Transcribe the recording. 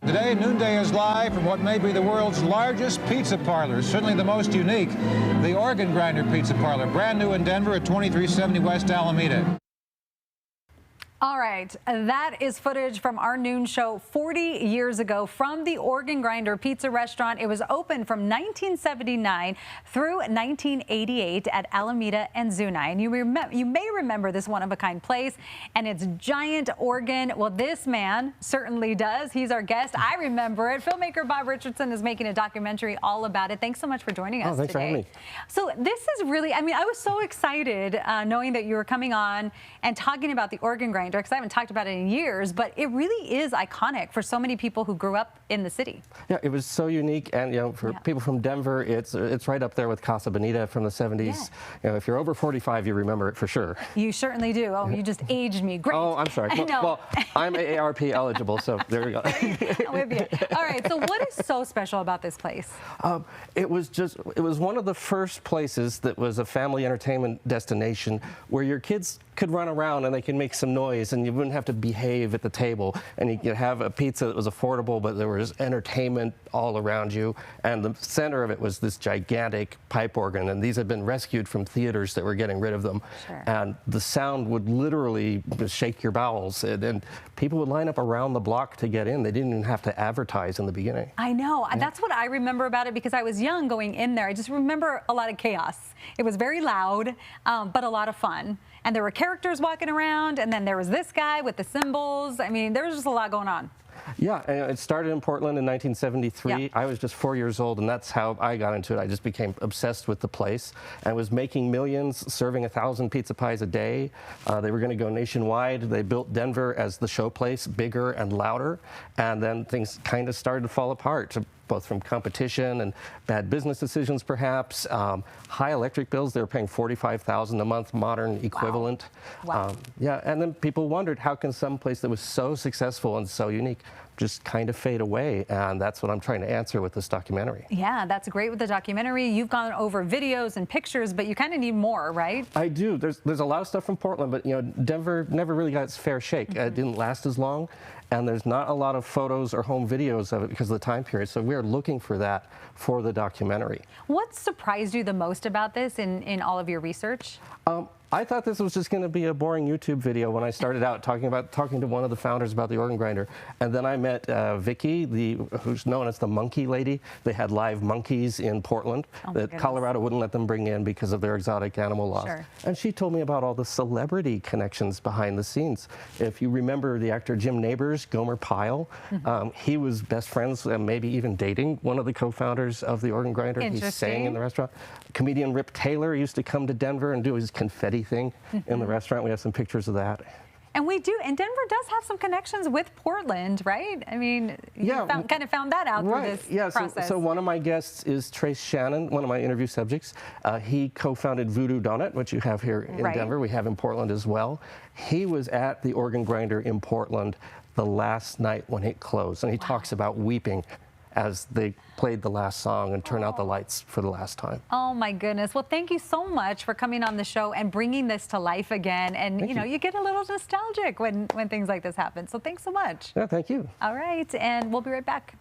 Today, Noonday is live from what may be the world's largest pizza parlor, certainly the most unique, the Organ Grinder Pizza Parlor, brand new in Denver at 2370 West Alameda. All right, that is footage from our noon show 40 years ago from the Organ Grinder Pizza Restaurant. It was open from 1979 through 1988 at Alameda and Zuni. And you may remember this one-of-a-kind place and its giant organ. Well, this man certainly does. He's our guest. I remember it. Filmmaker Bob Richardson is making a documentary all about it. Thanks so much for joining us thanks today. for having me. So this is really, I was so excited knowing that you were coming on and talking about the Organ Grinder, because I haven't talked about it in years, but it really is iconic for so many people who grew up in the city. Yeah, it was so unique, and for people from Denver, it's right up there with Casa Bonita from the 70s. Yeah. If you're over 45, you remember it for sure. You certainly do. Oh, you just aged me. Great. Oh, I'm sorry. Well, I'm AARP eligible, so there we go. I'm with you. All right. So, what is so special about this place? It was one of the first places that was a family entertainment destination where your kids could run around and they could make some noise, and you wouldn't have to behave at the table, and you could have a pizza that was affordable, but there was entertainment all around you, and the center of it was this gigantic pipe organ, and these had been rescued from theaters that were getting rid of them. Sure. And the sound would literally shake your bowels, and people would line up around the block to get in. They didn't even have to advertise in the beginning. I know. Yeah. That's what I remember about it, because I was young going in there. I just remember a lot of chaos. It was very loud, but a lot of fun. And there were characters walking around, and then there was this guy with the cymbals. There was just a lot going on. Yeah, and it started in Portland in 1973. Yeah. I was just 4 years old, and that's how I got into it. I just became obsessed with the place and was making millions, serving 1,000 pizza pies a day. They were going to go nationwide. They built Denver as the showplace, bigger and louder, and then things kind of started to fall apart, both from competition and bad business decisions, perhaps. High electric bills. They were paying $45,000 a month, modern equivalent. Wow. Yeah, and then people wondered, how can some place that was so successful and so unique just kind of fade away? And that's what I'm trying to answer with this documentary. Yeah, that's great with the documentary. You've gone over videos and pictures, but you kind of need more, right? I do. There's a lot of stuff from Portland, but Denver never really got its fair shake. It didn't last as long, and there's not a lot of photos or home videos of it because of the time period. So we're looking for that for the documentary. What surprised you the most about this in all of your research? I thought this was just going to be a boring YouTube video when I started out talking to one of the founders about the Organ Grinder, and then I met Vicky, who's known as the Monkey Lady. They had live monkeys in Portland that Colorado wouldn't let them bring in because of their exotic animal laws. Sure. And she told me about all the celebrity connections behind the scenes. If you remember the actor Jim Nabors, Gomer Pyle, he was best friends and maybe even dating one of the co-founders of the Organ Grinder. He sang in the restaurant. Comedian Rip Taylor used to come to Denver and do his confetti thing in the restaurant. We have some pictures of that. And we do, and Denver does have some connections with Portland, right? You kind of found that out through this process. So one of my guests is Trace Shannon, one of my interview subjects. He co-founded Voodoo Donut, which you have here in Denver. We have in Portland as well. He was at the Organ Grinder in Portland the last night when it closed, and he talks about weeping as they played the last song and turned out the lights for the last time. Oh my goodness. Well, thank you so much for coming on the show and bringing this to life again. And you get a little nostalgic when things like this happen. So thanks so much. Yeah, thank you. All right, and we'll be right back.